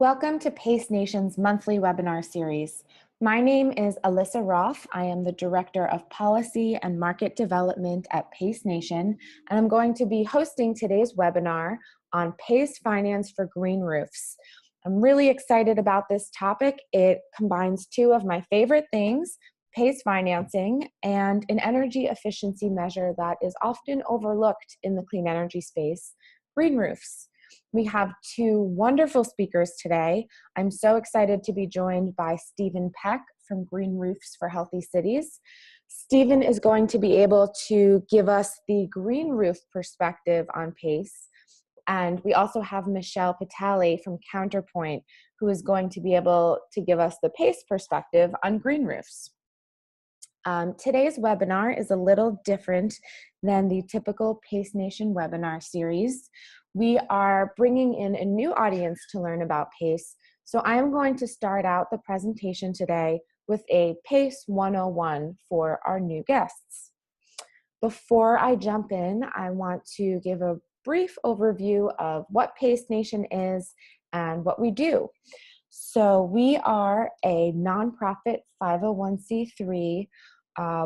Welcome to PACE Nation's monthly webinar series. My name is Alyssa Roth. I am the Director of Policy and Market Development at PACE Nation, and I'm going to be hosting today's webinar on PACE Finance for Green Roofs. I'm really excited about this topic. It combines two of my favorite things, PACE financing and an energy efficiency measure that is often overlooked in the clean energy space, green roofs. We have two wonderful speakers today. I'm so excited to be joined by Stephen Peck from Green Roofs for Healthy Cities. Stephen is going to be able to give us the green roof perspective on PACE. And we also have Michelle Patali from Counterpoint, who is going to be able to give us the PACE perspective on green roofs. Today's webinar is a little different than the typical PACE Nation webinar series. We are bringing in a new audience to learn about PACE, so I'm going to start out the presentation today with a PACE 101 for our new guests. Before I jump in, I want to give a brief overview of what PACE Nation is and what we do. So we are a nonprofit 501c3.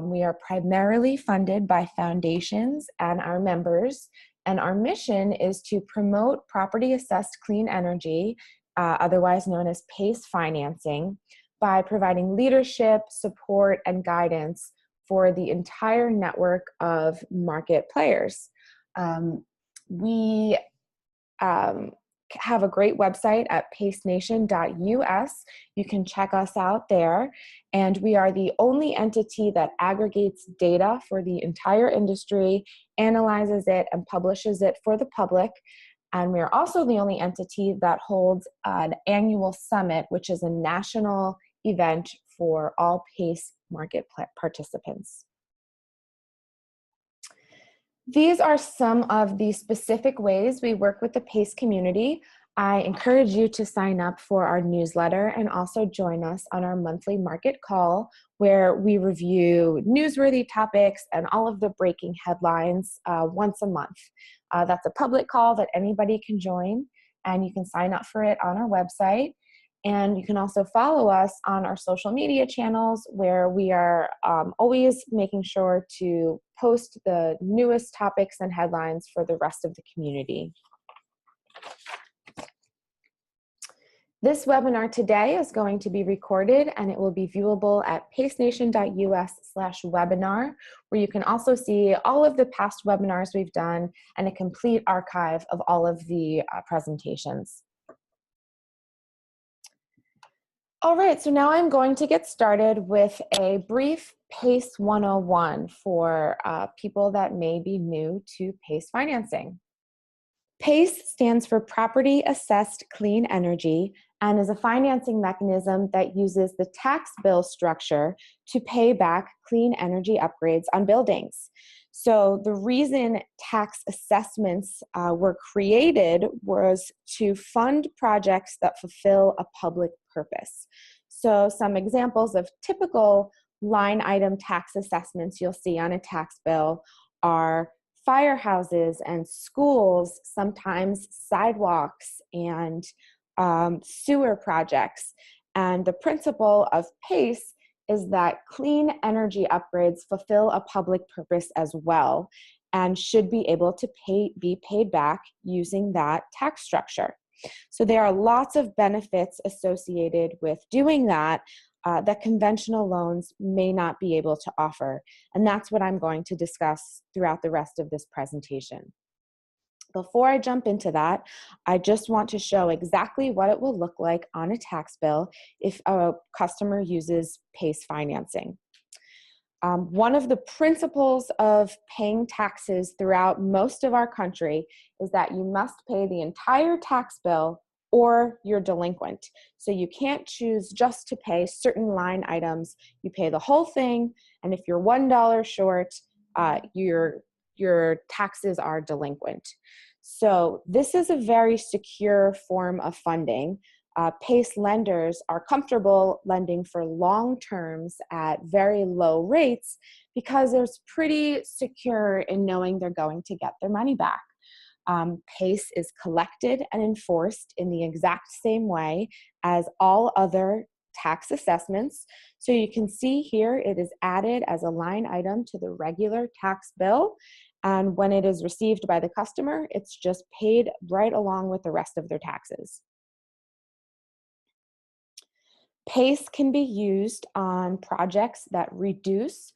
We are primarily funded by foundations and our members, and our mission is to promote property-assessed clean energy, otherwise known as PACE financing, by providing leadership, support, and guidance for the entire network of market players. We have a great website at pacenation.us. You can check us out there. And we are the only entity that aggregates data for the entire industry, analyzes it, and publishes it for the public. And we are also the only entity that holds an annual summit, which is a national event for all PACE market participants. These are some of the specific ways we work with the PACE community. I encourage you to sign up for our newsletter and also join us on our monthly market call, where we review newsworthy topics and all of the breaking headlines once a month. That's a public call that anybody can join, and you can sign up for it on our website. And you can also follow us on our social media channels, where we are always making sure to post the newest topics and headlines for the rest of the community. This webinar today is going to be recorded, and it will be viewable at pacenation.us/webinar, where you can also see all of the past webinars we've done and a complete archive of all of the presentations. All right, so now I'm going to get started with a brief PACE 101 for people that may be new to PACE financing. PACE stands for Property Assessed Clean Energy and is a financing mechanism that uses the tax bill structure to pay back clean energy upgrades on buildings. So the reason tax assessments were created was to fund projects that fulfill a public purpose. So some examples of typical line item tax assessments you'll see on a tax bill are firehouses and schools, sometimes sidewalks and sewer projects. And the principle of PACE is that clean energy upgrades fulfill a public purpose as well and should be able to be paid back using that tax structure. So there are lots of benefits associated with doing that that conventional loans may not be able to offer. And that's what I'm going to discuss throughout the rest of this presentation. Before I jump into that, I just want to show exactly what it will look like on a tax bill if a customer uses PACE financing. One of the principles of paying taxes throughout most of our country is that you must pay the entire tax bill or you're delinquent. So you can't choose just to pay certain line items. You pay the whole thing, and if you're $1 short, your taxes are delinquent. So this is a very secure form of funding. PACE lenders are comfortable lending for long terms at very low rates because it's pretty secure in knowing they're going to get their money back. PACE is collected and enforced in the exact same way as all other tax assessments. So you can see here it is added as a line item to the regular tax bill. And when it is received by the customer, it's just paid right along with the rest of their taxes. PACE can be used on projects that reduce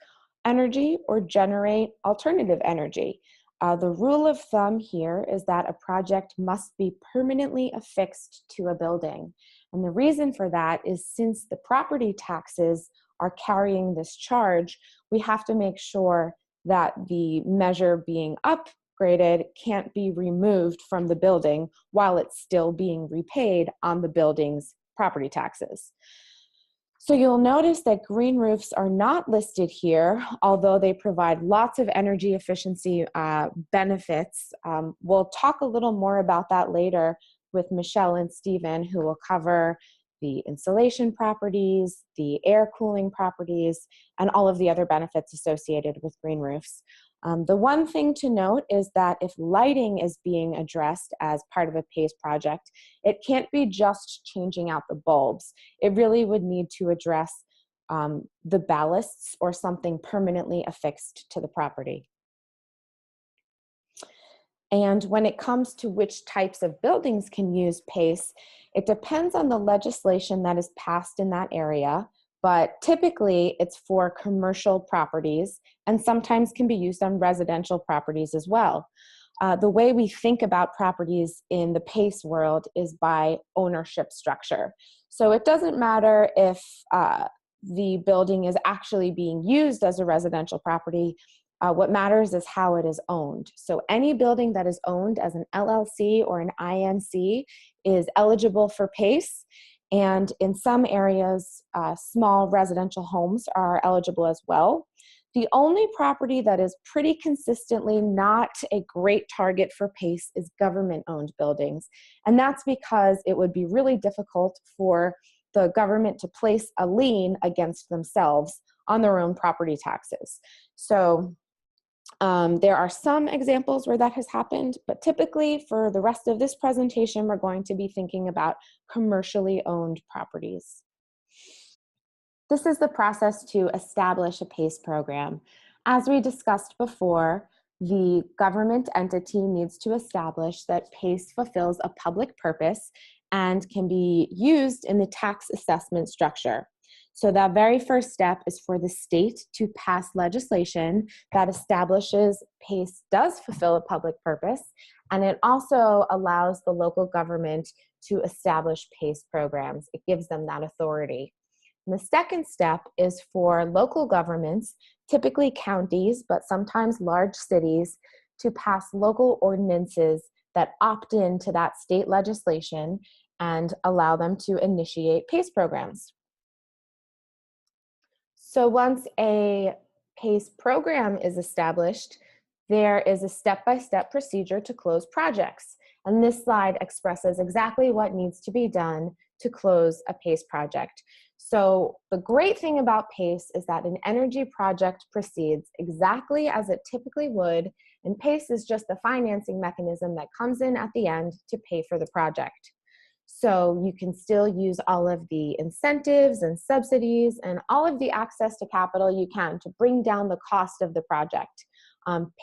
energy or generate alternative energy. The rule of thumb here is that a project must be permanently affixed to a building. And the reason for that is since the property taxes are carrying this charge, we have to make sure that the measure being upgraded can't be removed from the building while it's still being repaid on the building's property taxes. So you'll notice that green roofs are not listed here, although they provide lots of energy efficiency benefits. We'll talk a little more about that later with Michelle and Stephen, who will cover the insulation properties, the air cooling properties, and all of the other benefits associated with green roofs. The one thing to note is that if lighting is being addressed as part of a PACE project, it can't be just changing out the bulbs. It really would need to address the ballasts or something permanently affixed to the property. And when it comes to which types of buildings can use PACE, it depends on the legislation that is passed in that area, but typically it's for commercial properties and sometimes can be used on residential properties as well. The way we think about properties in the PACE world is by ownership structure. So it doesn't matter if the building is actually being used as a residential property. What matters is how it is owned. So any building that is owned as an LLC or an INC is eligible for PACE. And in some areas, small residential homes are eligible as well. The only property that is pretty consistently not a great target for PACE is government-owned buildings. And that's because it would be really difficult for the government to place a lien against themselves on their own property taxes. So there are some examples where that has happened, but typically for the rest of this presentation, we're going to be thinking about commercially owned properties. This is the process to establish a PACE program. As we discussed before, the government entity needs to establish that PACE fulfills a public purpose and can be used in the tax assessment structure. So that very first step is for the state to pass legislation that establishes PACE does fulfill a public purpose, and it also allows the local government to establish PACE programs. It gives them that authority. And the second step is for local governments, typically counties, but sometimes large cities, to pass local ordinances that opt into that state legislation and allow them to initiate PACE programs. So once a PACE program is established, there is a step-by-step procedure to close projects. And this slide expresses exactly what needs to be done to close a PACE project. So the great thing about PACE is that an energy project proceeds exactly as it typically would, and PACE is just the financing mechanism that comes in at the end to pay for the project. So you can still use all of the incentives and subsidies and all of the access to capital you can to bring down the cost of the project.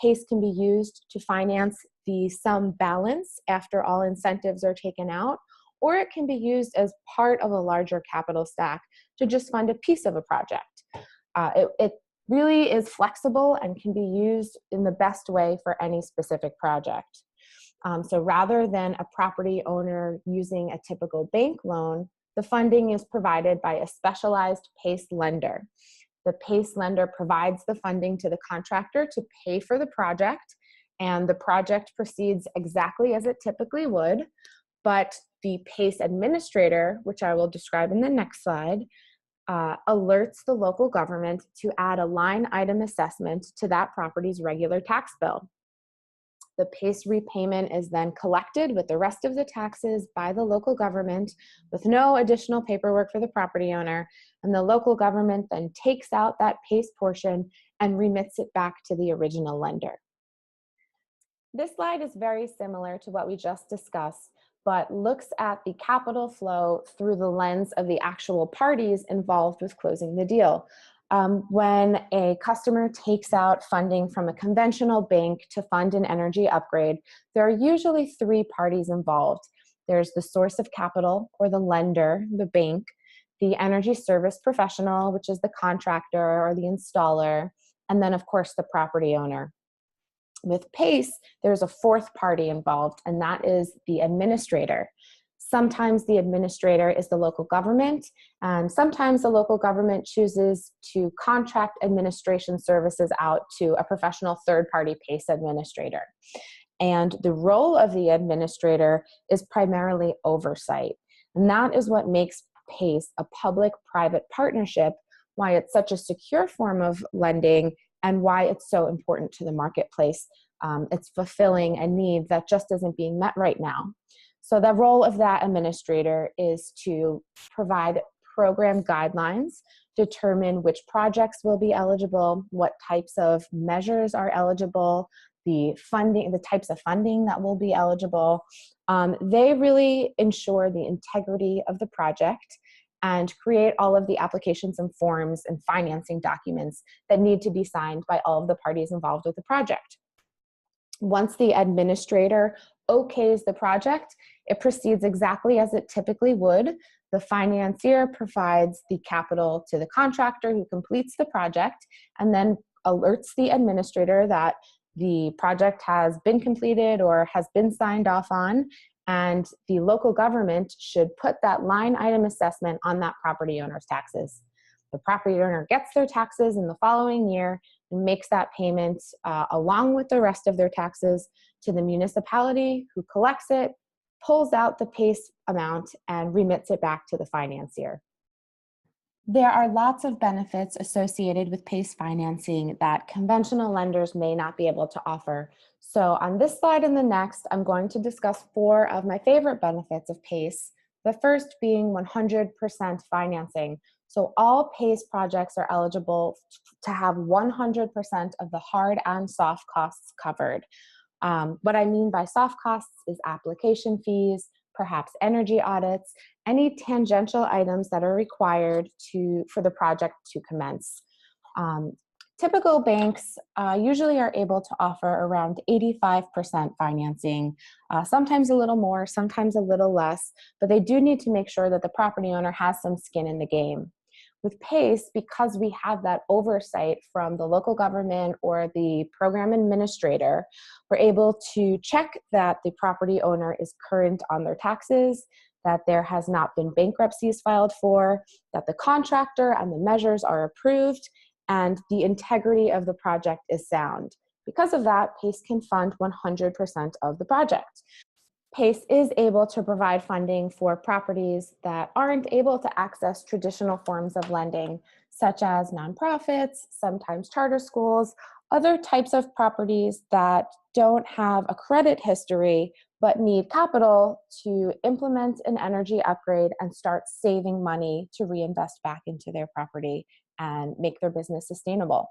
PACE can be used to finance the sum balance after all incentives are taken out, or it can be used as part of a larger capital stack to just fund a piece of a project. It really is flexible and can be used in the best way for any specific project. So rather than a property owner using a typical bank loan, the funding is provided by a specialized PACE lender. The PACE lender provides the funding to the contractor to pay for the project, and the project proceeds exactly as it typically would, but the PACE administrator, which I will describe in the next slide, alerts the local government to add a line item assessment to that property's regular tax bill. The PACE repayment is then collected with the rest of the taxes by the local government with no additional paperwork for the property owner, and the local government then takes out that PACE portion and remits it back to the original lender. This slide is very similar to what we just discussed, but looks at the capital flow through the lens of the actual parties involved with closing the deal. When a customer takes out funding from a conventional bank to fund an energy upgrade, there are usually three parties involved. There's the source of capital, or the lender, the bank, the energy service professional, which is the contractor or the installer, and then, of course, the property owner. With PACE, there's a fourth party involved, and that is the administrator. Sometimes the administrator is the local government, and sometimes the local government chooses to contract administration services out to a professional third-party PACE administrator. And the role of the administrator is primarily oversight. And that is what makes PACE a public-private partnership, why it's such a secure form of lending, and why it's so important to the marketplace. It's fulfilling a need that just isn't being met right now. So the role of that administrator is to provide program guidelines, determine which projects will be eligible, what types of measures are eligible, the types of funding that will be eligible. They really ensure the integrity of the project and create all of the applications and forms and financing documents that need to be signed by all of the parties involved with the project. Once the administrator okays the project, it proceeds exactly as it typically would. The financier provides the capital to the contractor who completes the project, and then alerts the administrator that the project has been completed or has been signed off on, and the local government should put that line item assessment on that property owner's taxes. The property owner gets their taxes in the following year and makes that payment along with the rest of their taxes to the municipality, who collects it, pulls out the PACE amount, and remits it back to the financier. There are lots of benefits associated with PACE financing that conventional lenders may not be able to offer. So on this slide and the next, I'm going to discuss 4 of my favorite benefits of PACE. The first being 100% financing. So all PACE projects are eligible to have 100% of the hard and soft costs covered. What I mean by soft costs is application fees, perhaps energy audits, any tangential items that are required for the project to commence. Typical banks usually are able to offer around 85% financing, sometimes a little more, sometimes a little less, but they do need to make sure that the property owner has some skin in the game. With PACE, because we have that oversight from the local government or the program administrator, we're able to check that the property owner is current on their taxes, that there has not been bankruptcies filed for, that the contractor and the measures are approved, and the integrity of the project is sound. Because of that, PACE can fund 100% of the project. PACE is able to provide funding for properties that aren't able to access traditional forms of lending, such as nonprofits, sometimes charter schools, other types of properties that don't have a credit history but need capital to implement an energy upgrade and start saving money to reinvest back into their property and make their business sustainable.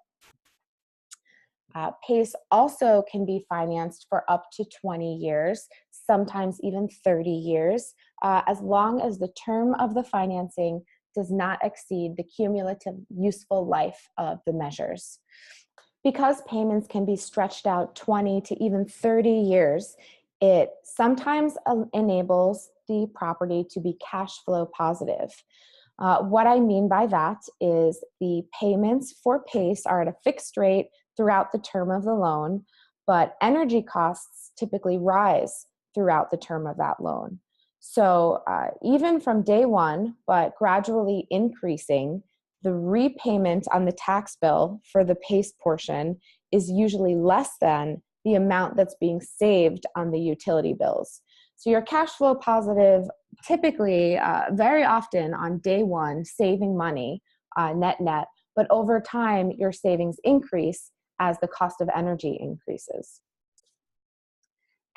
PACE also can be financed for up to 20 years, sometimes even 30 years, as long as the term of the financing does not exceed the cumulative useful life of the measures. Because payments can be stretched out 20 to even 30 years, it sometimes enables the property to be cash flow positive. What I mean by that is the payments for PACE are at a fixed rate throughout the term of the loan, but energy costs typically rise throughout the term of that loan. So even from day one, but gradually increasing, the repayment on the tax bill for the PACE portion is usually less than the amount that's being saved on the utility bills. So you're cash flow positive typically very often on day one, saving money net, but over time your savings increase as the cost of energy increases.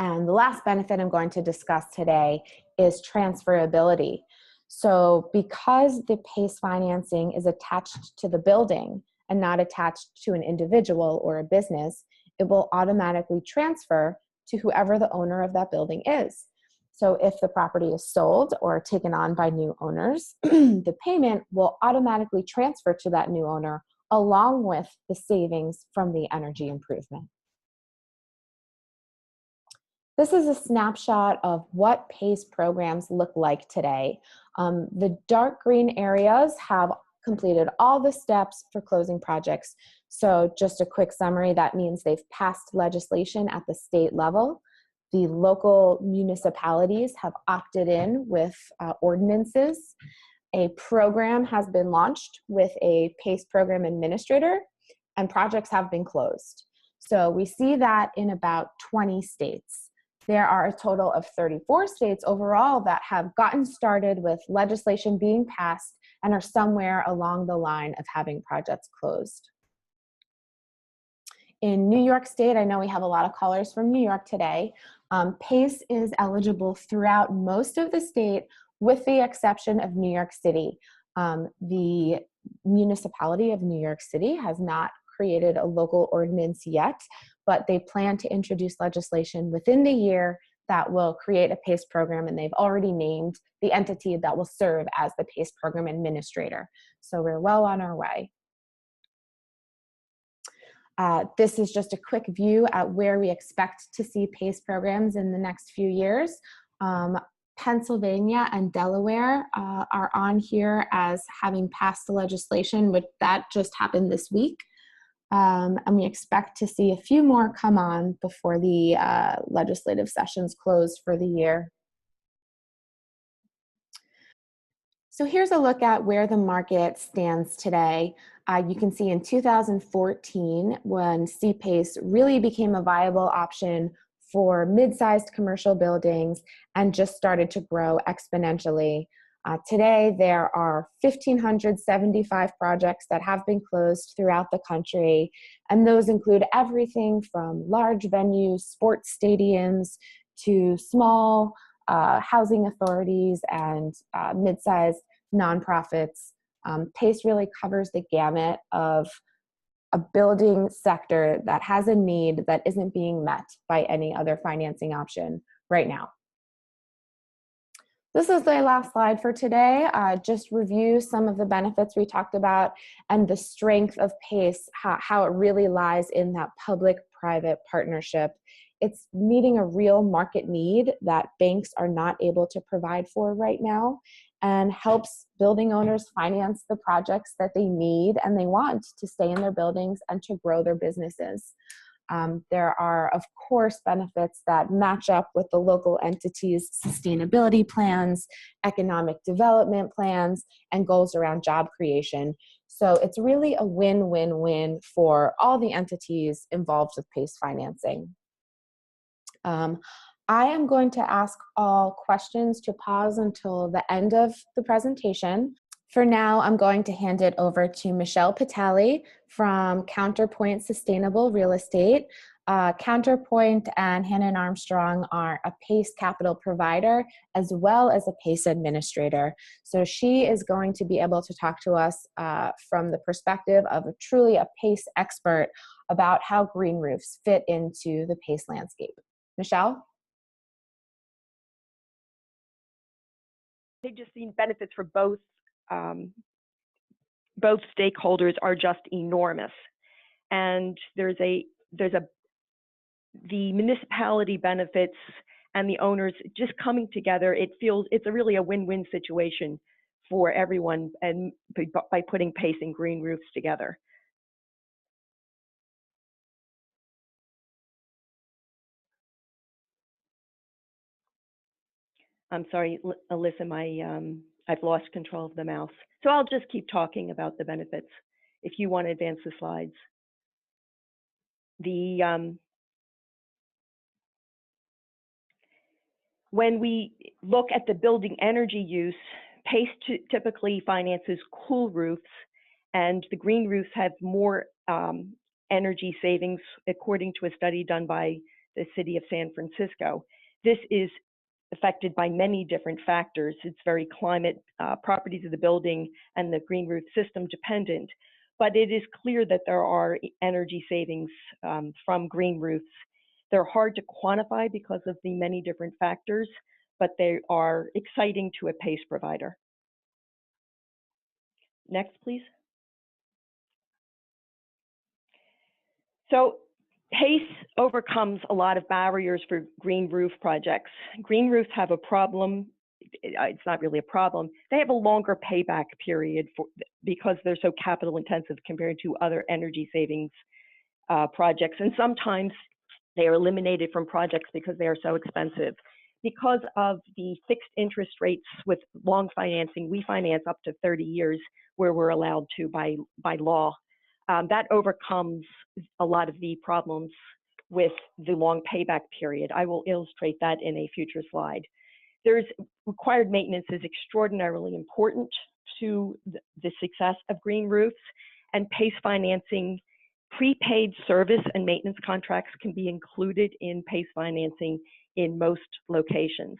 And the last benefit I'm going to discuss today is transferability. So because the PACE financing is attached to the building and not attached to an individual or a business, it will automatically transfer to whoever the owner of that building is. So if the property is sold or taken on by new owners, the payment will automatically transfer to that new owner along with the savings from the energy improvement. This is a snapshot of what PACE programs look like today. The dark green areas have completed all the steps for closing projects. So just a quick summary, that means they've passed legislation at the state level. The local municipalities have opted in with ordinances. A program has been launched with a PACE program administrator, and projects have been closed. So we see that in about 20 states. There are a total of 34 states overall that have gotten started with legislation being passed and are somewhere along the line of having projects closed. In New York State, I know we have a lot of callers from New York today. PACE is eligible throughout most of the state with the exception of New York City. The municipality of New York City has not created a local ordinance yet, but they plan to introduce legislation within the year that will create a PACE program, and they've already named the entity that will serve as the PACE program administrator. So we're well on our way. This is just a quick view at where we expect to see PACE programs in the next few years. Pennsylvania and Delaware are on here as having passed the legislation, but that just happened this week. And we expect to see a few more come on before the legislative sessions close for the year. So here's a look at where the market stands today. You can see in 2014, when CPACE really became a viable option for mid-sized commercial buildings and just started to grow exponentially. Today, there are 1,575 projects that have been closed throughout the country, and those include everything from large venues, sports stadiums, to small housing authorities and mid-sized nonprofits. PACE really covers the gamut of a building sector that has a need that isn't being met by any other financing option right now. This is the last slide for today. Just review some of the benefits we talked about and the strength of PACE, how it really lies in that public-private partnership. It's meeting a real market need that banks are not able to provide for right now, and helps building owners finance the projects that they need and they want to stay in their buildings and to grow their businesses. There are, of course, benefits that match up with the local entity's sustainability plans, economic development plans, and goals around job creation. So it's really a win-win-win for all the entities involved with PACE financing. I am going to ask all questions to pause until the end of the presentation. For now, I'm going to hand it over to Michelle Patali from Counterpoint Sustainable Real Estate. Counterpoint and Hannon Armstrong are a PACE capital provider as well as a PACE administrator. So she is going to be able to talk to us from the perspective of truly a PACE expert about how green roofs fit into the PACE landscape. Michelle? They've just seen benefits for both stakeholders are just enormous, and the municipality benefits and the owners just coming together. It's really a win-win situation for everyone, and by putting PACE and green roofs together. I'm sorry, Alyssa, I've lost control of the mouse. So I'll just keep talking about the benefits if you want to advance the slides. When we look at the building energy use, PACE typically finances cool roofs, and the green roofs have more energy savings, according to a study done by the city of San Francisco. This is affected by many different factors. It's very climate, properties of the building, and the green roof system dependent. But it is clear that there are energy savings from green roofs. They're hard to quantify because of the many different factors, but they are exciting to a PACE provider. Next, please. So PACE overcomes a lot of barriers for green roof projects. Green roofs have a problem. It's not really a problem. They have a longer payback period because they're so capital intensive compared to other energy savings projects. And sometimes they are eliminated from projects because they are so expensive. Because of the fixed interest rates with long financing, we finance up to 30 years where we're allowed to by law. That overcomes a lot of the problems with the long payback period. I will illustrate that in a future slide. Required maintenance is extraordinarily important to the success of green roofs, and PACE financing, prepaid service and maintenance contracts can be included in PACE financing in most locations.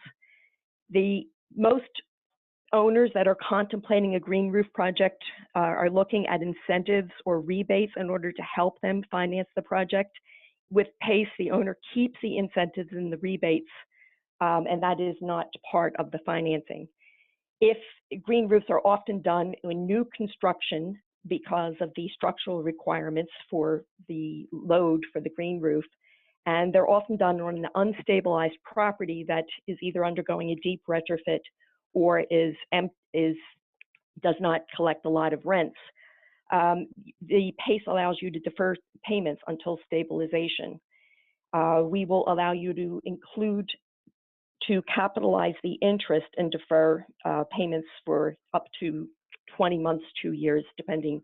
The most owners that are contemplating a green roof project are looking at incentives or rebates in order to help them finance the project. With PACE, the owner keeps the incentives and the rebates, and that is not part of the financing. If green roofs are often done in new construction because of the structural requirements for the load for the green roof, and they're often done on an unstabilized property that is either undergoing a deep retrofit or does not collect a lot of rents. The PACE allows you to defer payments until stabilization. We will allow you to capitalize the interest and defer payments for up to 20 months, 2 years, depending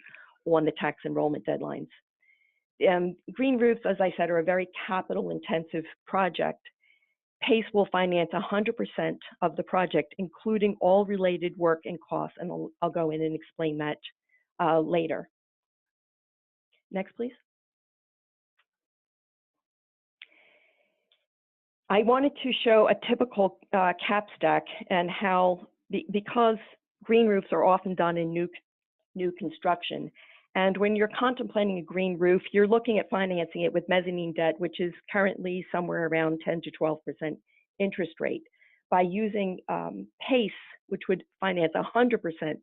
on the tax enrollment deadlines. Green roofs, as I said, are a very capital-intensive project. PACE will finance 100% of the project, including all related work and costs, and I'll go in and explain that later. Next, please. I wanted to show a typical cap stack and how, because green roofs are often done in new construction, and when you're contemplating a green roof, you're looking at financing it with mezzanine debt, which is currently somewhere around 10 to 12% interest rate. By using PACE, which would finance 100%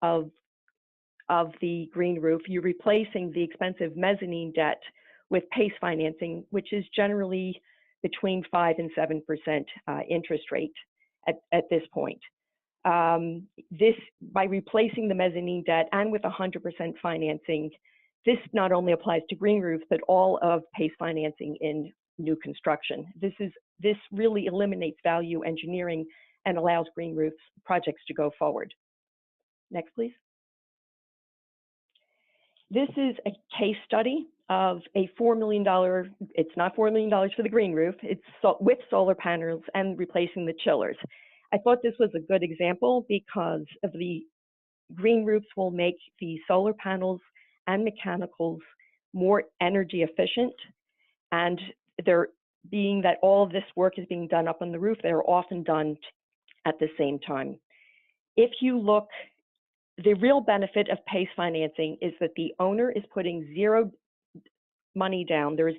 of the green roof, you're replacing the expensive mezzanine debt with PACE financing, which is generally between 5 and 7% interest rate at this point. By replacing the mezzanine debt and with 100% financing, this not only applies to green roofs, but all of PACE financing in new construction. This really eliminates value engineering and allows green roofs projects to go forward. Next, please. This is a case study of a $4 million, it's not $4 million for the green roof, it's with solar panels and replacing the chillers. I thought this was a good example because of the green roofs will make the solar panels and mechanicals more energy efficient, and being that all of this work is being done up on the roof, they're often done at the same time. If you look, the real benefit of PACE financing is that the owner is putting zero money down. There is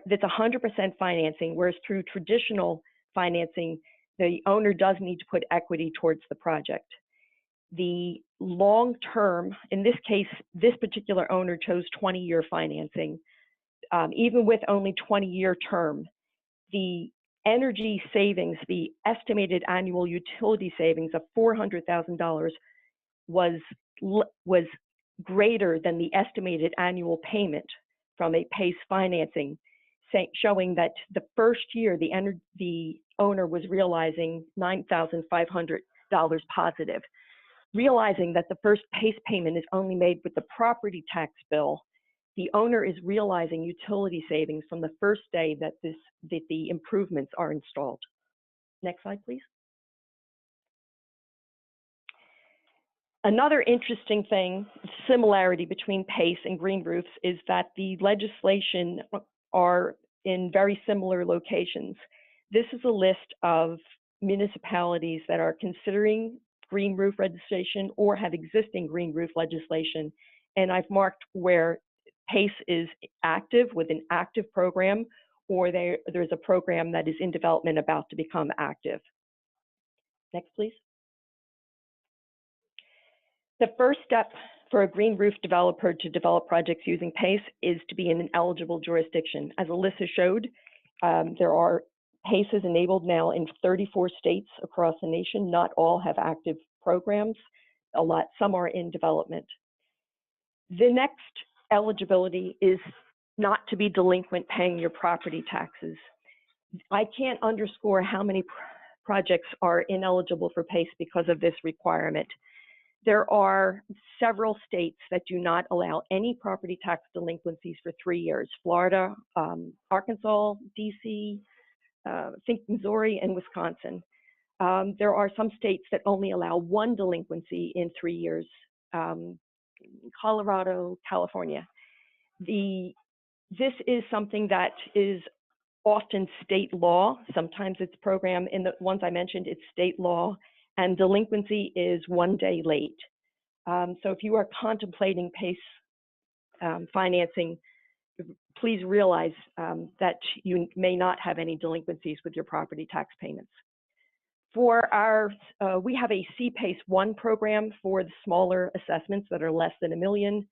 that's 100% financing, whereas through traditional financing, the owner does need to put equity towards the project. The long term, in this case, this particular owner chose 20-year financing. Even with only 20-year term, the energy savings, the estimated annual utility savings of $400,000 was greater than the estimated annual payment from a PACE financing, showing that the first year the owner was realizing $9,500 positive. Realizing that the first PACE payment is only made with the property tax bill, the owner is realizing utility savings from the first day that the improvements are installed. Next slide, please. Another interesting thing, similarity between PACE and green roofs, is that the legislation are in very similar locations. This is a list of municipalities that are considering green roof legislation or have existing green roof legislation, and I've marked where PACE is active with an active program, or there's a program that is in development about to become active. Next, please. The first step for a green roof developer to develop projects using PACE is to be in an eligible jurisdiction. As Alyssa showed, there are PACEs enabled now in 34 states across the nation. Not all have active programs. Some are in development. The next eligibility is not to be delinquent paying your property taxes. I can't underscore how many projects are ineligible for PACE because of this requirement. There are several states that do not allow any property tax delinquencies for 3 years: Florida, Arkansas, DC, I think Missouri, and Wisconsin. There are some states that only allow one delinquency in 3 years: Colorado, California. This is something that is often state law. Sometimes it's program. In the ones I mentioned, it's state law, and delinquency is 1 day late. So if you are contemplating PACE financing, please realize that you may not have any delinquencies with your property tax payments. For we have a CPACE 1 program for the smaller assessments that are less than $1 million.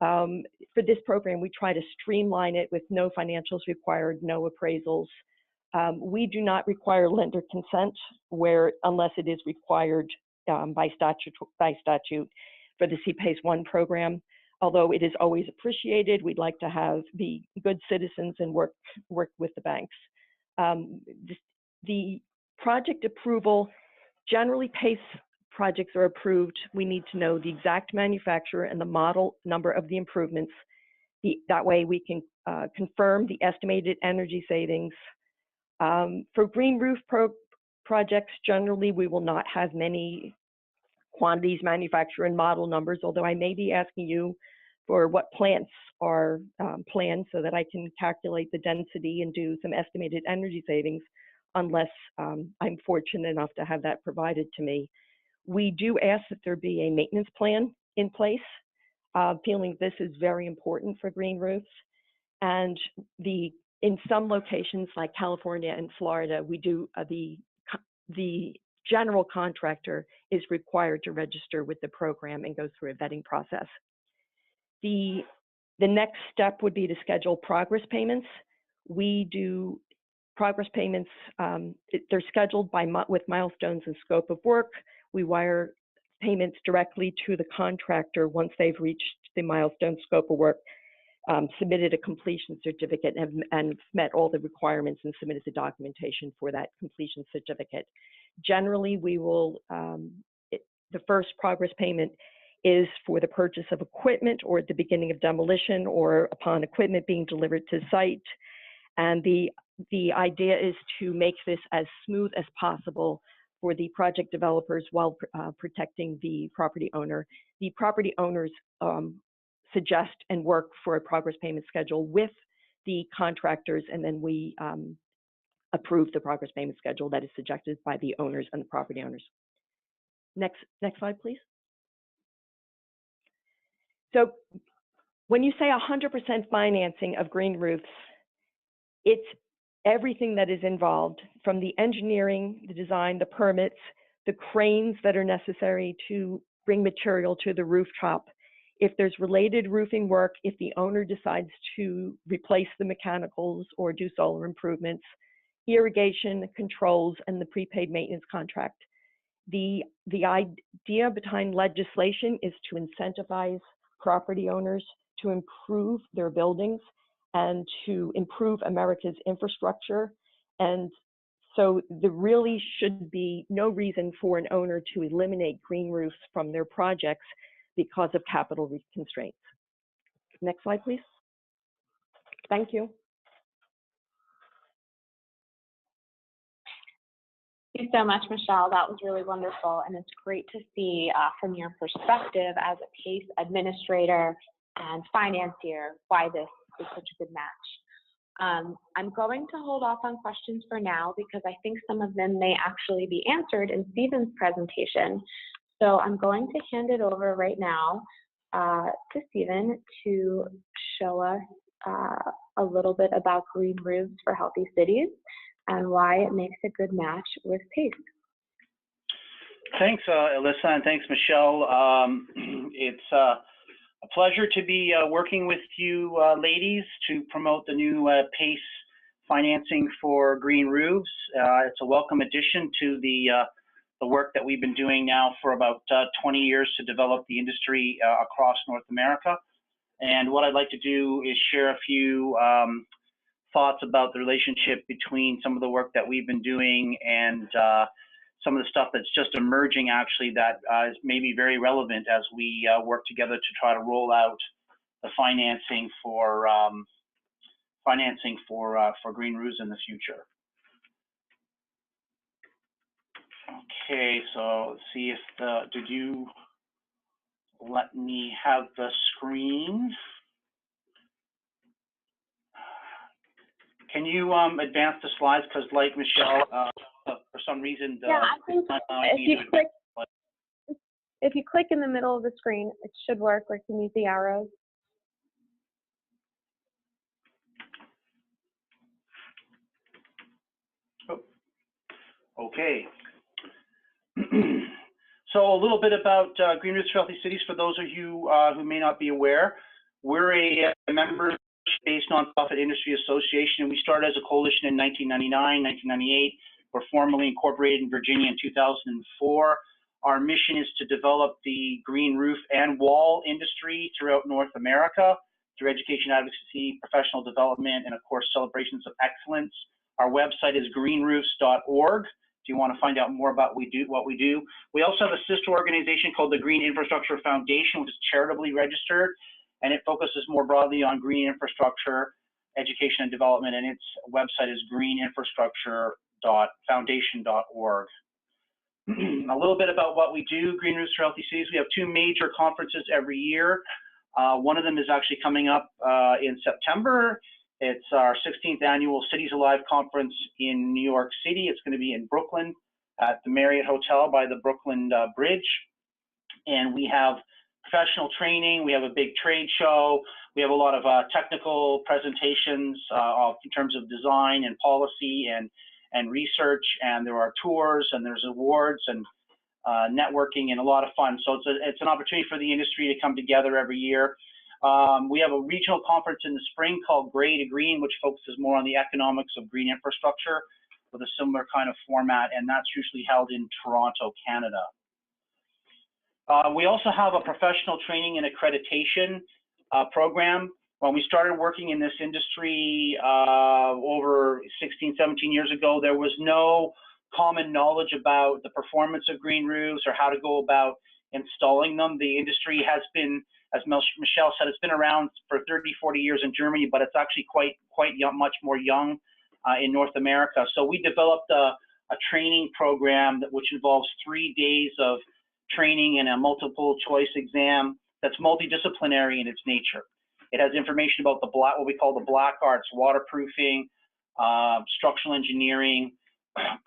For this program, we try to streamline it with no financials required, no appraisals. We do not require lender consent unless it is required by statute for the CPACE 1 program. Although it is always appreciated, we'd like to be good citizens and work with the banks. The project approval, generally PACE projects are approved. We need to know the exact manufacturer and the model number of the improvements. That way we can confirm the estimated energy savings. For green roof projects, generally we will not have many quantities, manufacturer, and model numbers, although I may be asking you for what plants are planned so that I can calculate the density and do some estimated energy savings, unless I'm fortunate enough to have that provided to me. We do ask that there be a maintenance plan in place, feeling this is very important for green roofs. And in some locations like California and Florida, we do the general contractor is required to register with the program and go through a vetting process. The next step would be to schedule progress payments. We do progress payments, they're scheduled with milestones and scope of work. We wire payments directly to the contractor once they've reached the milestone scope of work, submitted a completion certificate, and met all the requirements and submitted the documentation for that completion certificate. Generally, we will, the first progress payment is for the purchase of equipment or at the beginning of demolition or upon equipment being delivered to site. And the idea is to make this as smooth as possible for the project developers while protecting the property owner. The property owners suggest and work for a progress payment schedule with the contractors, and then we approve the progress payment schedule that is suggested by the owners and the property owners. Next slide, please. So when you say 100% financing of green roofs, it's everything that is involved, from the engineering, the design, the permits, the cranes that are necessary to bring material to the rooftop. If there's related roofing work, if the owner decides to replace the mechanicals or do solar improvements, irrigation controls, and the prepaid maintenance contract. The idea behind legislation is to incentivize property owners to improve their buildings and to improve America's infrastructure. And so there really should be no reason for an owner to eliminate green roofs from their projects because of capital constraints. Next slide, please. Thank you. Thank you so much, Michelle. That was really wonderful. And it's great to see from your perspective as a PACE administrator and financier why this is such a good match. I'm going to hold off on questions for now because I think some of them may actually be answered in Stephen's presentation. So I'm going to hand it over right now to Stephen to show us a little bit about green roofs for healthy cities and why it makes a good match with PACE. Thanks, Alyssa, and thanks, Michelle. It's a pleasure to be working with you ladies to promote the new PACE financing for green roofs. It's a welcome addition to the work that we've been doing now for about 20 years to develop the industry across North America. And what I'd like to do is share a few thoughts about the relationship between some of the work that we've been doing and some of the stuff that's just emerging, actually, that is maybe very relevant as we work together to try to roll out the financing for green roofs in the future. Okay, so let's see if did you let me have the screen? Can you advance the slides? Because like Michelle, for some reason, yeah, I think if you click in the middle of the screen, it should work, or you can use the arrows. Oh. Okay. So a little bit about Green Roofs for Healthy Cities for those of you who may not be aware. We're a member-based nonprofit industry association. We started as a coalition in 1999, 1998. We're formally incorporated in Virginia in 2004. Our mission is to develop the green roof and wall industry throughout North America through education, advocacy, professional development, and of course, celebrations of excellence. Our website is greenroofs.org. If you want to find out more about what we do. We also have a sister organization called the Green Infrastructure Foundation, which is charitably registered, and it focuses more broadly on green infrastructure, education and development, and its website is greeninfrastructure.foundation.org. A little bit about what we do, Green Roofs for Healthy Cities. We have two major conferences every year. One of them is actually coming up in September. It's our 16th annual Cities Alive conference in New York City. It's going to be in Brooklyn at the Marriott Hotel by the Brooklyn Bridge. And we have professional training. We have a big trade show. We have a lot of technical presentations in terms of design and policy and research. And there are tours and there's awards and networking and a lot of fun. So it's an opportunity for the industry to come together every year. We have a regional conference in the spring called Gray to Green, which focuses more on the economics of green infrastructure with a similar kind of format, and that's usually held in Toronto, Canada. We also have a professional training and accreditation program. When we started working in this industry over 16, 17 years ago, there was no common knowledge about the performance of green roofs or how to go about installing them. The industry has been, as Michelle said, it's been around for 30, 40 years in Germany, but it's actually quite young, much more young in North America. So we developed a training program which involves 3 days of training and a multiple choice exam that's multidisciplinary in its nature. It has information about what we call the black arts: waterproofing, structural engineering,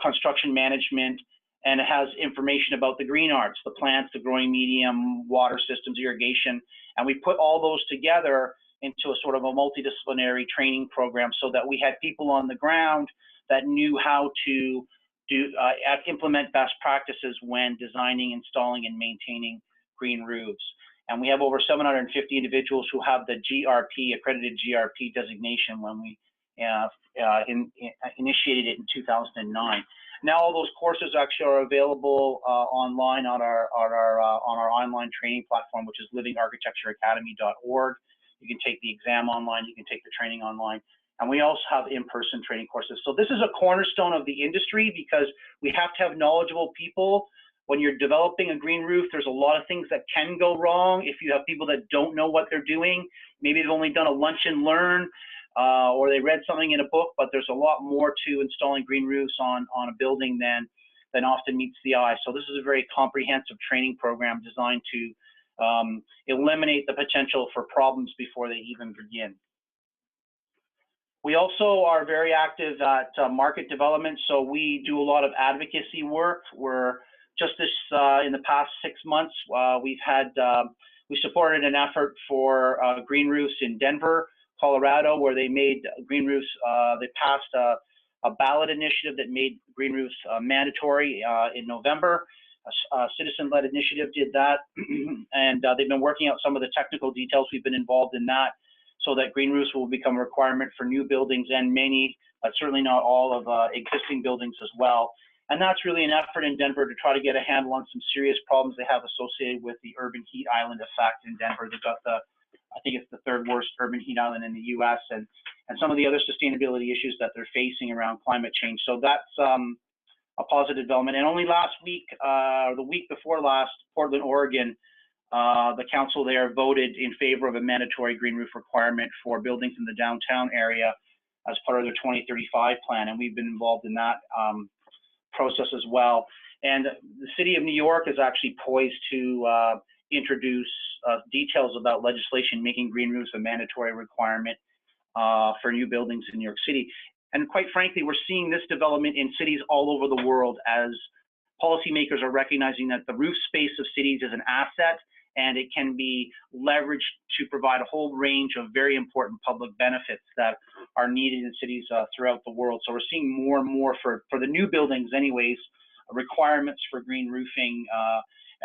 construction management, and it has information about the green arts, the plants, the growing medium, water systems, irrigation. And we put all those together into a sort of a multidisciplinary training program so that we had people on the ground that knew how to implement best practices when designing, installing, and maintaining green roofs. And we have over 750 individuals who have the GRP, accredited GRP designation when we initiated it in 2009. Now all those courses actually are available online on our online training platform, which is livingarchitectureacademy.org. You can take the exam online, you can take the training online, and we also have in-person training courses. So this is a cornerstone of the industry because we have to have knowledgeable people. When you're developing a green roof, there's a lot of things that can go wrong if you have people that don't know what they're doing. Maybe they've only done a lunch and learn, or they read something in a book, but there's a lot more to installing green roofs on a building than often meets the eye. So this is a very comprehensive training program designed to eliminate the potential for problems before they even begin. We also are very active at market development, so we do a lot of advocacy work. We're just in the past 6 months, we supported an effort for green roofs in Denver, Colorado, where they made green roofs, they passed a ballot initiative that made green roofs mandatory in November. A citizen-led initiative did that, and they've been working out some of the technical details. We've been involved in that, so that green roofs will become a requirement for new buildings and many, but certainly not all of existing buildings as well. And that's really an effort in Denver to try to get a handle on some serious problems they have associated with the urban heat island effect in Denver. They've got I think it's the third worst urban heat island in the US, and some of the other sustainability issues that they're facing around climate change. So that's a positive development. And only last week, or the week before last, Portland, Oregon, the council there voted in favor of a mandatory green roof requirement for buildings in the downtown area as part of their 2035 plan. And we've been involved in that process as well. And the city of New York is actually poised to introduce details about legislation making green roofs a mandatory requirement for new buildings in New York City. And quite frankly, we're seeing this development in cities all over the world as policymakers are recognizing that the roof space of cities is an asset and it can be leveraged to provide a whole range of very important public benefits that are needed in cities throughout the world. So we're seeing more and more for the new buildings anyways, requirements for green roofing,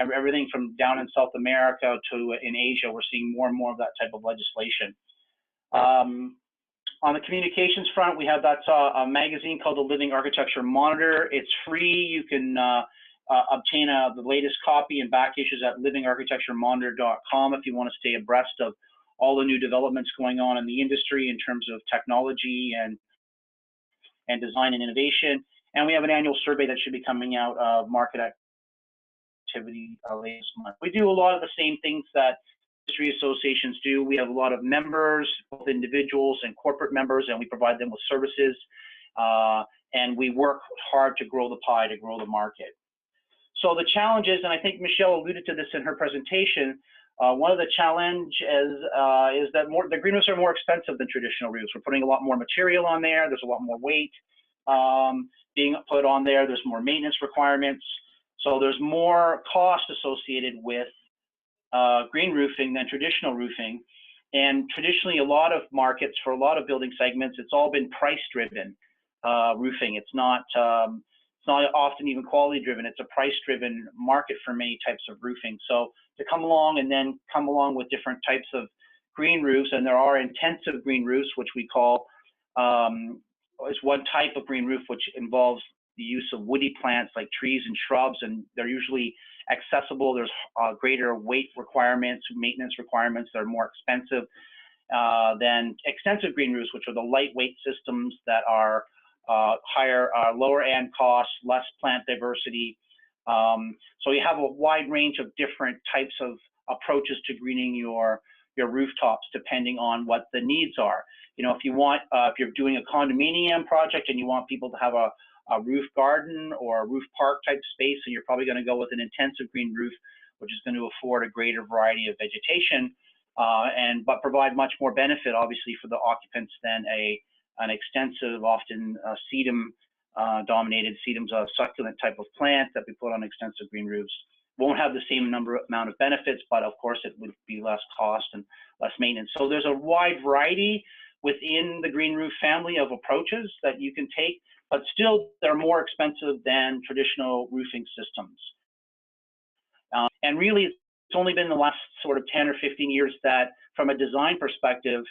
everything from down in South America to in Asia. We're seeing more and more of that type of legislation. On the communications front, we have that a magazine called the Living Architecture Monitor. It's free. You can obtain the latest copy and back issues at livingarchitecturemonitor.com if you want to stay abreast of all the new developments going on in the industry in terms of technology and design and innovation. And we have an annual survey that should be coming out of market activity later this month. We do a lot of the same things that industry associations do. We have a lot of members, both individuals and corporate members, and we provide them with services. And we work hard to grow the pie, to grow the market. So the challenge is, and I think Michelle alluded to this in her presentation, one of the challenges is that the green roofs are more expensive than traditional roofs. We're putting a lot more material on there. There's a lot more weight being put on there. There's more maintenance requirements. So there's more cost associated with green roofing than traditional roofing. And traditionally, a lot of markets for a lot of building segments, it's all been price-driven roofing. It's not often even quality-driven. It's a price-driven market for many types of roofing. So to come along and then come along with different types of green roofs, and there are intensive green roofs, which we call is one type of green roof which involves the use of woody plants like trees and shrubs, and they're usually accessible. There's greater weight requirements, maintenance requirements. They're more expensive than extensive green roofs, which are the lightweight systems that are lower end costs, less plant diversity. So you have a wide range of different types of approaches to greening your rooftops, depending on what the needs are. You know, if you want, if you're doing a condominium project and you want people to have a roof garden or a roof park type space, and you're probably going to go with an intensive green roof, which is going to afford a greater variety of vegetation, but provide much more benefit, obviously, for the occupants than an extensive, often sedum dominated. Sedum's a succulent type of plant that we put on extensive green roofs. Won't have the same amount of benefits, but of course it would be less cost and less maintenance. So there's a wide variety within the green roof family of approaches that you can take, but still they're more expensive than traditional roofing systems. And really, it's only been the last sort of 10 or 15 years that, from a design perspective,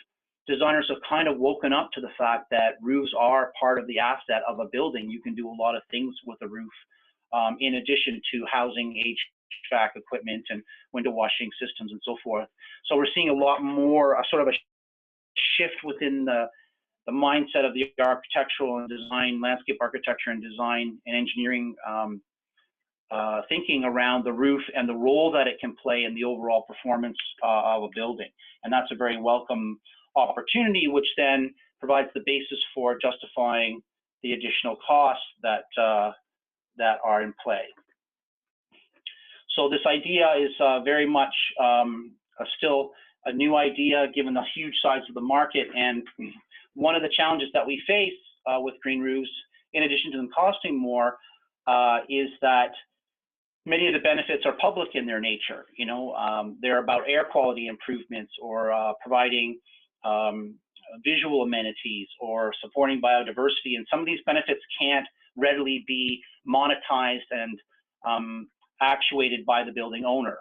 designers have kind of woken up to the fact that roofs are part of the asset of a building. You can do a lot of things with a roof, in addition to housing, HVAC equipment, and window washing systems and so forth. So we're seeing a lot more, sort of a shift within the mindset of the architectural and design, landscape architecture and design and engineering thinking around the roof and the role that it can play in the overall performance of a building. And that's a very welcome opportunity, which then provides the basis for justifying the additional costs that are in play. So this idea is very much still a new idea given the huge size of the market. And one of the challenges that we face with green roofs, in addition to them costing more, is that many of the benefits are public in their nature. You know, they're about air quality improvements or providing visual amenities or supporting biodiversity. And some of these benefits can't readily be monetized and actuated by the building owner.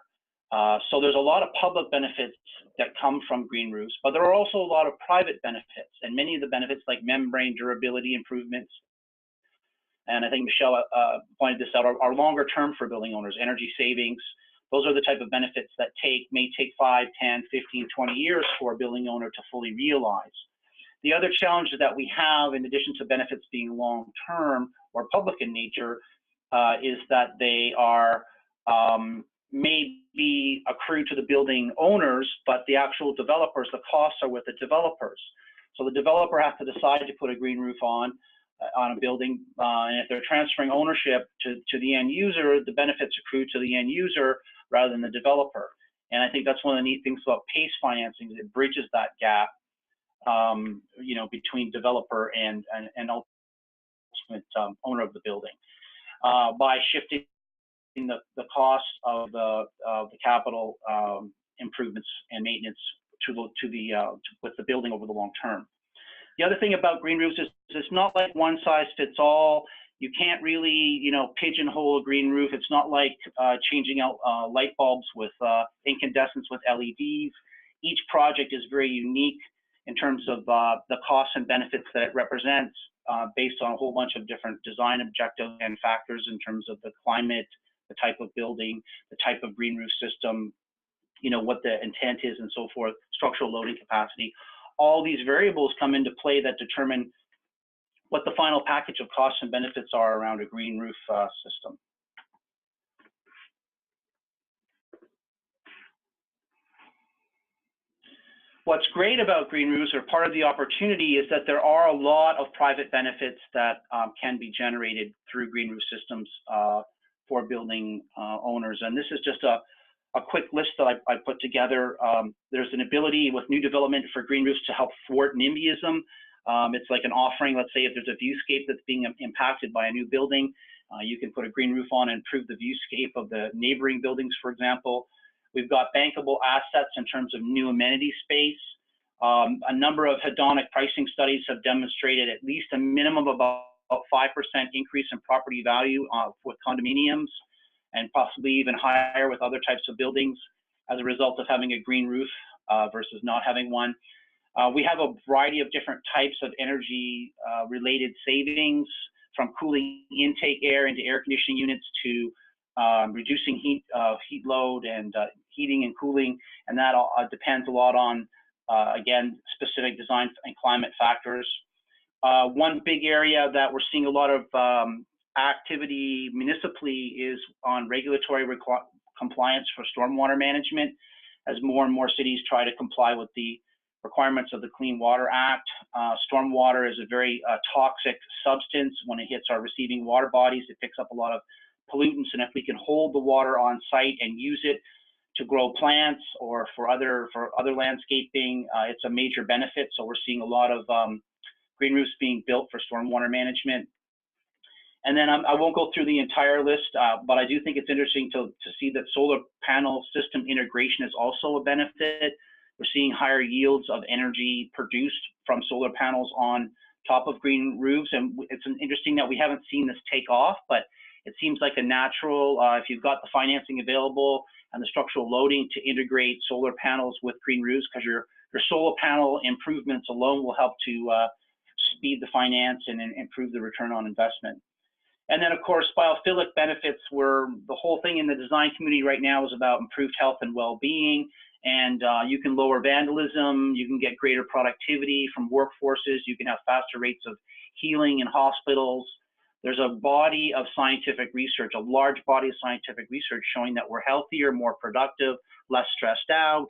So there's a lot of public benefits that come from green roofs, but there are also a lot of private benefits, and many of the benefits like membrane durability improvements, and I think Michelle pointed this out, are longer term for building owners. Energy savings, those are the type of benefits that may take 5, 10, 15, 20 years for a building owner to fully realize. The other challenge that we have, in addition to benefits being long term or public in nature, is that they are may be accrued to the building owners, but the actual developers, the costs are with the developers. So the developer has to decide to put a green roof on a building, and if they're transferring ownership to the end user, the benefits accrue to the end user rather than the developer. And I think that's one of the neat things about PACE financing, is it bridges that gap, you know, between developer and ultimate owner of the building, by shifting the cost of the capital improvements and maintenance with the building over the long term. The other thing about green roofs is it's not like one size fits all. You can't really, you know, pigeonhole a green roof. It's not like changing out light bulbs with incandescents with LEDs. Each project is very unique in terms of the costs and benefits that it represents, based on a whole bunch of different design objectives and factors in terms of the climate, the type of building, the type of green roof system, you know, what the intent is and so forth, structural loading capacity. All these variables come into play that determine what the final package of costs and benefits are around a green roof system. What's great about green roofs, or part of the opportunity, is that there are a lot of private benefits that can be generated through green roof systems for building owners. And this is just a quick list that I put together. There's an ability with new development for green roofs to help thwart NIMBYism. It's like an offering. Let's say if there's a viewscape that's being impacted by a new building, you can put a green roof on and improve the viewscape of the neighboring buildings, for example. We've got bankable assets in terms of new amenity space. A number of hedonic pricing studies have demonstrated at least a minimum of about 5% increase in property value with condominiums, and possibly even higher with other types of buildings as a result of having a green roof versus not having one. We have a variety of different types of energy related savings, from cooling intake air into air conditioning units to reducing heat load and heating and cooling, and that depends a lot on, again, specific design and climate factors. One big area that we're seeing a lot of activity municipally is on regulatory compliance for stormwater management, as more and more cities try to comply with the requirements of the Clean Water Act. Stormwater is a very toxic substance. When it hits our receiving water bodies, it picks up a lot of pollutants, and if we can hold the water on site and use it to grow plants or for other landscaping, it's a major benefit. So we're seeing a lot of green roofs being built for stormwater management. And then I won't go through the entire list, but I do think it's interesting to see that solar panel system integration is also a benefit. We're seeing higher yields of energy produced from solar panels on top of green roofs, and it's interesting that we haven't seen this take off, but it seems like a natural, if you've got the financing available and the structural loading, to integrate solar panels with green roofs, because your solar panel improvements alone will help to speed the finance and improve the return on investment. And then, of course, biophilic benefits, where the whole thing in the design community right now is about improved health and well-being. And you can lower vandalism, you can get greater productivity from workforces, you can have faster rates of healing in hospitals. There's a body of scientific research, a large body of scientific research showing that we're healthier, more productive, less stressed out.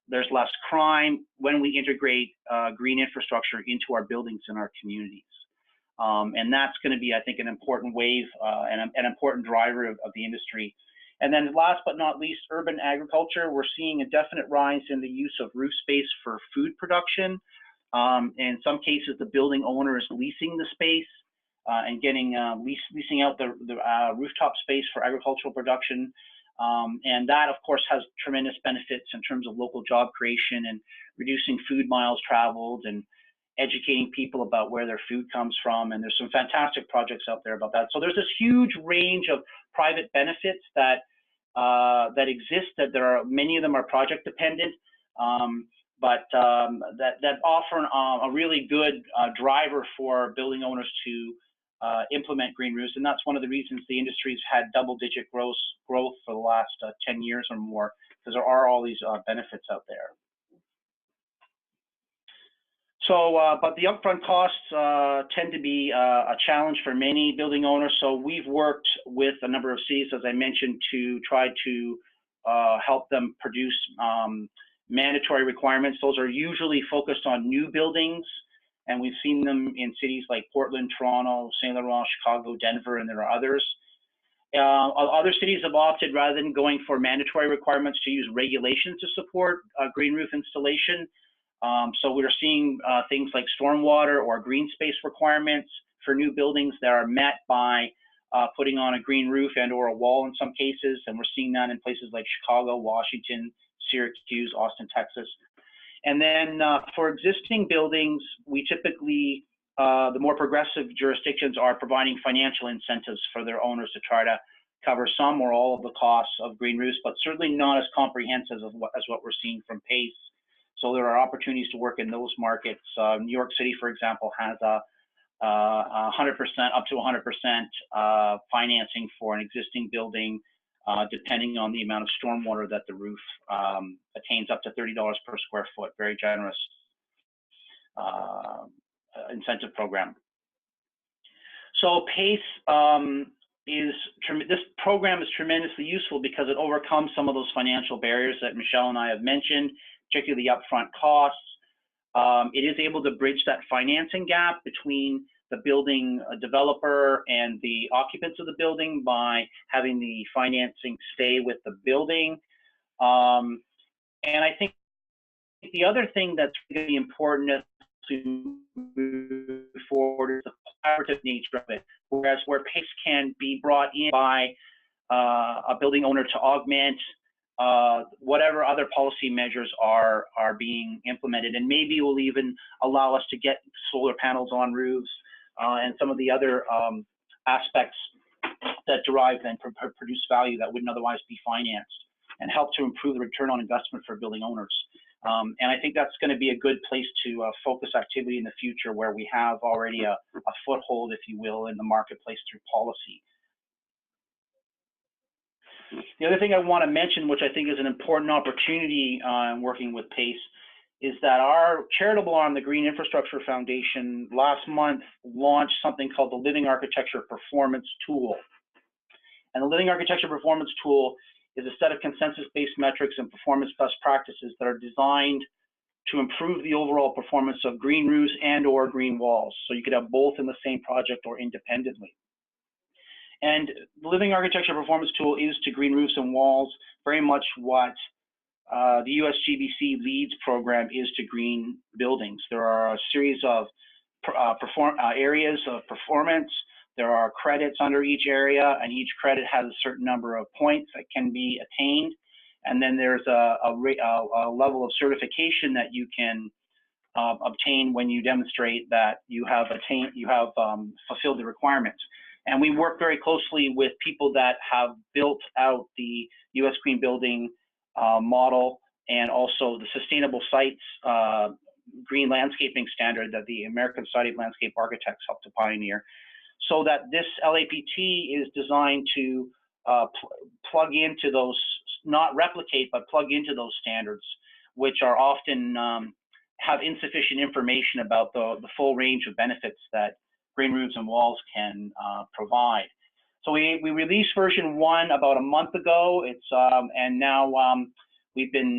There's less crime when we integrate green infrastructure into our buildings and our communities. And that's going to be, I think, an important wave and an important driver of the industry. And then last but not least, urban agriculture. We're seeing a definite rise in the use of roof space for food production. In some cases, the building owner is leasing the space and getting leasing out the rooftop space for agricultural production. And that, of course, has tremendous benefits in terms of local job creation and reducing food miles traveled and educating people about where their food comes from. And there's some fantastic projects out there about that. So there's this huge range of private benefits that that exist. That there are many of them are project dependent, but that offer a really good driver for building owners to implement green roofs, and that's one of the reasons the industry's had double-digit growth for the last 10 years or more, because there are all these benefits out there. So, but the upfront costs tend to be a challenge for many building owners. So we've worked with a number of cities, as I mentioned, to try to help them produce mandatory requirements. Those are usually focused on new buildings, and we've seen them in cities like Portland, Toronto, St. Laurent, Chicago, Denver, and there are others. Other cities have opted, rather than going for mandatory requirements, to use regulations to support green roof installation. So we're seeing things like stormwater or green space requirements for new buildings that are met by putting on a green roof and or a wall in some cases. And we're seeing that in places like Chicago, Washington, Syracuse, Austin, Texas. And then for existing buildings, we typically, the more progressive jurisdictions are providing financial incentives for their owners to try to cover some or all of the costs of green roofs, but certainly not as comprehensive as what we're seeing from PACE. So there are opportunities to work in those markets. New York City, for example, has a 100%, up to 100% financing for an existing building, depending on the amount of stormwater that the roof attains, up to $30 per square foot. Very generous incentive program. So PACE this program is tremendously useful because it overcomes some of those financial barriers that Michelle and I have mentioned, particularly the upfront costs. It is able to bridge that financing gap between the building developer and the occupants of the building by having the financing stay with the building. And I think the other thing that's really important as to move forward is the collaborative nature of it, whereas where PACE can be brought in by a building owner to augment whatever other policy measures are being implemented, and maybe will even allow us to get solar panels on roofs and some of the other aspects that derive and produce value that wouldn't otherwise be financed, and help to improve the return on investment for building owners. And I think that's going to be a good place to focus activity in the future, where we have already a foothold, if you will, in the marketplace through policy. The other thing I want to mention, which I think is an important opportunity in working with PACE, is that our charitable arm, the Green Infrastructure Foundation, last month launched something called the Living Architecture Performance Tool. And the Living Architecture Performance Tool is a set of consensus-based metrics and performance best practices that are designed to improve the overall performance of green roofs and or green walls. So you could have both in the same project or independently. And the Living Architecture Performance Tool is to green roofs and walls very much what the USGBC LEEDS program is to green buildings. There are a series of areas of performance. There are credits under each area, and each credit has a certain number of points that can be attained. And then there's a level of certification that you can obtain when you demonstrate that you have fulfilled the requirements. And we work very closely with people that have built out the US Green Building model, and also the Sustainable Sites Green Landscaping Standard that the American Society of Landscape Architects helped to pioneer. So that this LAPT is designed to plug into those, not replicate, but plug into those standards, which are often have insufficient information about the full range of benefits that green roofs and walls can provide. So we released version 1 about a month ago. It's and now we've been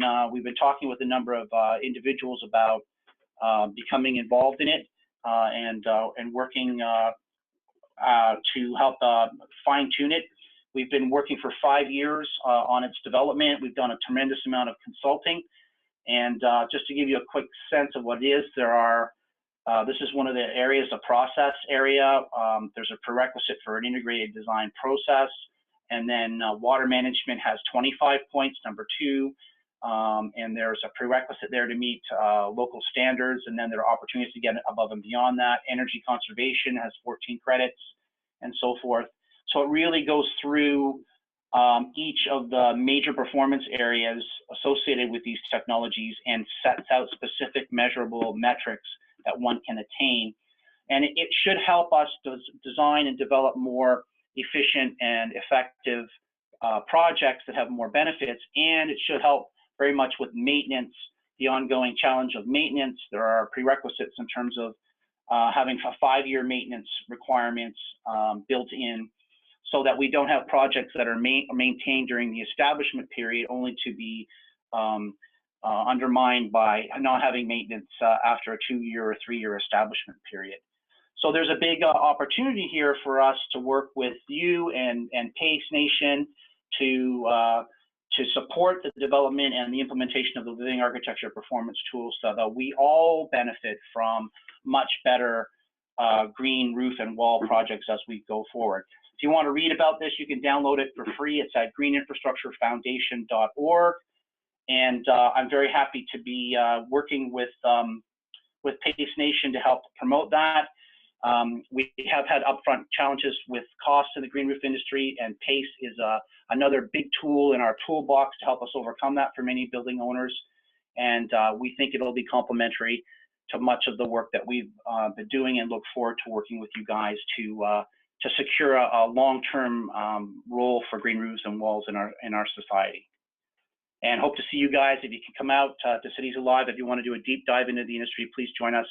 talking with a number of individuals about becoming involved in it and working to help fine-tune it. We've been working for 5 years on its development. We've done a tremendous amount of consulting. And just to give you a quick sense of what it is, this is one of the areas, a process area. There's a prerequisite for an integrated design process. And then water management has 25 points, number 2. And there's a prerequisite there to meet local standards, and then there are opportunities to get above and beyond that. Energy conservation has 14 credits, and so forth. So it really goes through each of the major performance areas associated with these technologies and sets out specific measurable metrics that one can attain. And it should help us to design and develop more efficient and effective projects that have more benefits, and it should help very much with maintenance, the ongoing challenge of maintenance. There are prerequisites in terms of having a 5-year maintenance requirements built in, so that we don't have projects that are maintained during the establishment period only to be undermined by not having maintenance after a 2-year or 3-year establishment period. So there's a big opportunity here for us to work with you and Pace Nation to support the development and the implementation of the living architecture performance tools, so that we all benefit from much better green roof and wall projects as we go forward. If you want to read about this, you can download it for free. It's at greeninfrastructurefoundation.org. And I'm very happy to be working with Pace Nation to help promote that. We have had upfront challenges with costs in the green roof industry, and Pace is another big tool in our toolbox to help us overcome that for many building owners. And we think it'll be complementary to much of the work that we've been doing, and look forward to working with you guys to secure a long-term role for green roofs and walls in our society. And hope to see you guys. If you can come out to Cities Alive, if you want to do a deep dive into the industry, please join us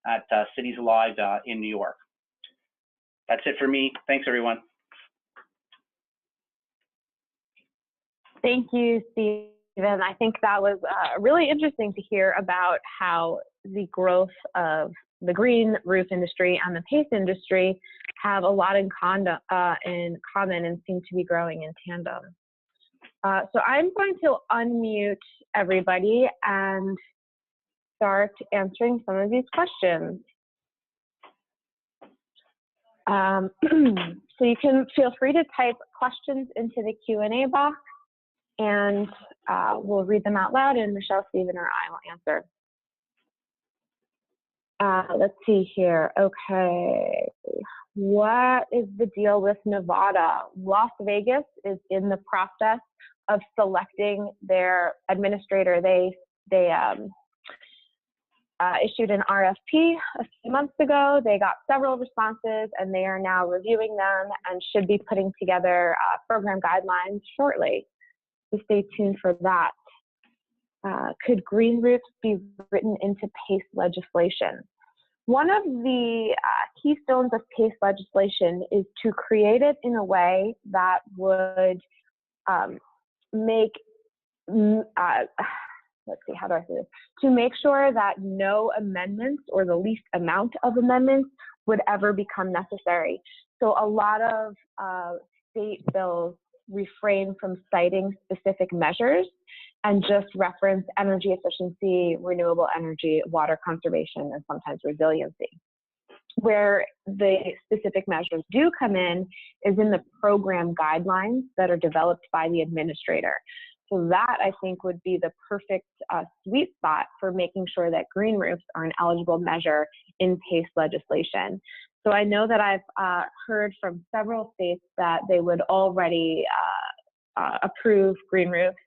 at Cities Alive in New York. That's it for me. Thanks, everyone. Thank you, Stephen. I think that was really interesting to hear about how the growth of the green roof industry and the Pace industry have a lot in common and seem to be growing in tandem. So I'm going to unmute everybody and start answering some of these questions. So you can feel free to type questions into the Q&A box, and we'll read them out loud, and Michelle, Stephen, or I will answer. Let's see here. Okay. What is the deal with Nevada? Las Vegas is in the process of selecting their administrator. They issued an RFP a few months ago. They got several responses, and they are now reviewing them and should be putting together program guidelines shortly. So stay tuned for that. Could green roofs be written into PACE legislation? One of the keystones of PACE legislation is to create it in a way that would make, let's see, how do I say this? To make sure that no amendments or the least amount of amendments would ever become necessary. So a lot of state bills refrain from citing specific measures and just reference energy efficiency, renewable energy, water conservation, and sometimes resiliency. Where the specific measures do come in is in the program guidelines that are developed by the administrator. So that, I think, would be the perfect sweet spot for making sure that green roofs are an eligible measure in PACE legislation. So I know that I've heard from several states that they would already approve green roofs,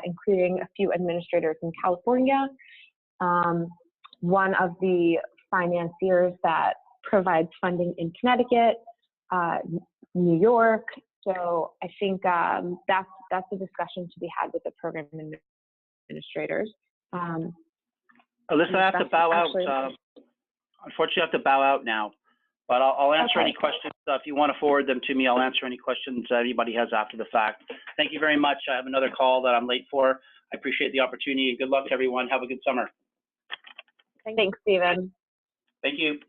including a few administrators in California. One of the financiers that provides funding in Connecticut, New York. So I think that's a discussion to be had with the program administrators. Alyssa, I have to bow out. Unfortunately, I have to bow out now. But I'll answer any questions. If you want to forward them to me, I'll answer any questions that anybody has after the fact. Thank you very much. I have another call that I'm late for. I appreciate the opportunity, and good luck to everyone. Have a good summer. Thanks, Stephen. Thank you.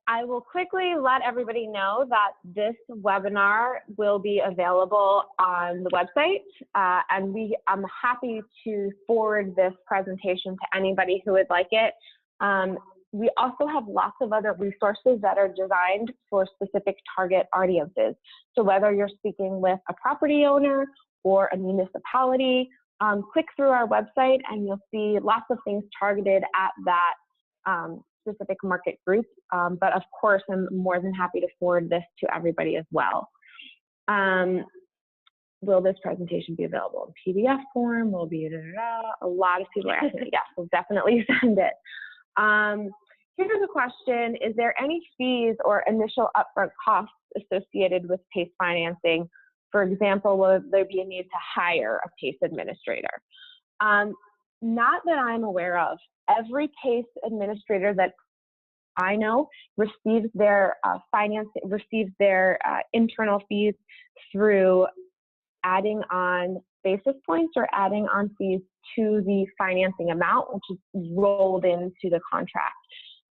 I will quickly let everybody know that this webinar will be available on the website, and I'm happy to forward this presentation to anybody who would like it. we also have lots of other resources that are designed for specific target audiences. So whether you're speaking with a property owner or a municipality, click through our website and you'll see lots of things targeted at that specific market group. But of course, I'm more than happy to forward this to everybody as well. Will this presentation be available in PDF form? Will be a lot of people are asking. Yes, we'll definitely send it. Here's a question: is there any fees or initial upfront costs associated with PACE financing? For example, will there be a need to hire a PACE administrator? Not that I'm aware of. Every PACE administrator that I know receives their internal fees through adding on basis points or adding on fees to the financing amount, which is rolled into the contract.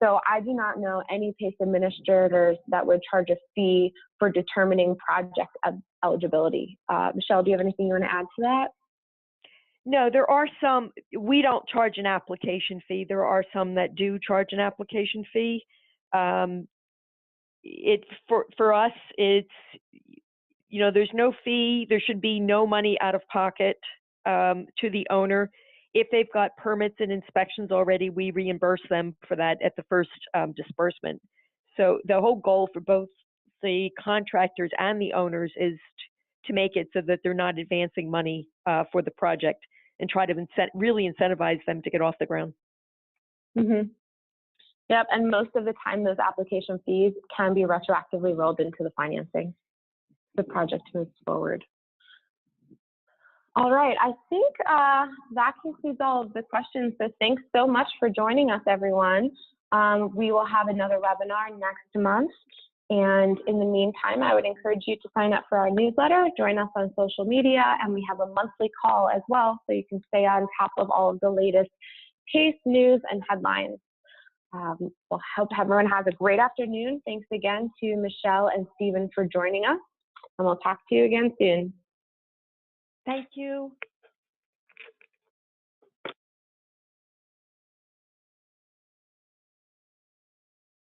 So I do not know any PACE administrators that would charge a fee for determining project eligibility. Michelle, do you have anything you want to add to that? No, there are some. We don't charge an application fee. There are some that do charge an application fee. It's for us. It's, you know, there's no fee. There should be no money out of pocket to the owner. If they've got permits and inspections already, we reimburse them for that at the first disbursement. So the whole goal for both the contractors and the owners is to make it so that they're not advancing money for the project, and try to really incentivize them to get off the ground. Mm-hmm. Yep, and most of the time those application fees can be retroactively rolled into the financing. The project moves forward. All right, I think that concludes all of the questions. So thanks so much for joining us, everyone. We will have another webinar next month. And in the meantime, I would encourage you to sign up for our newsletter, join us on social media, and we have a monthly call as well, so you can stay on top of all of the latest PACE news and headlines. We'll hope everyone has a great afternoon. Thanks again to Michelle and Stephen for joining us, and we'll talk to you again soon. Thank you.